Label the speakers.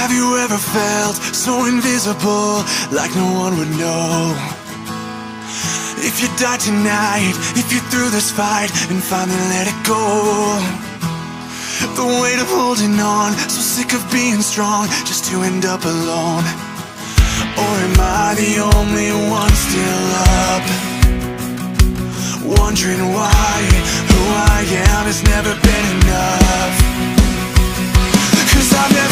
Speaker 1: Have you ever felt so invisible, like no one would know? If you died tonight, if you threw this fight and finally let it go, the weight of holding on, so sick of being strong, just to end up alone. Or am I the only one still up, wondering why who I am has never been enough? 'Cause I've never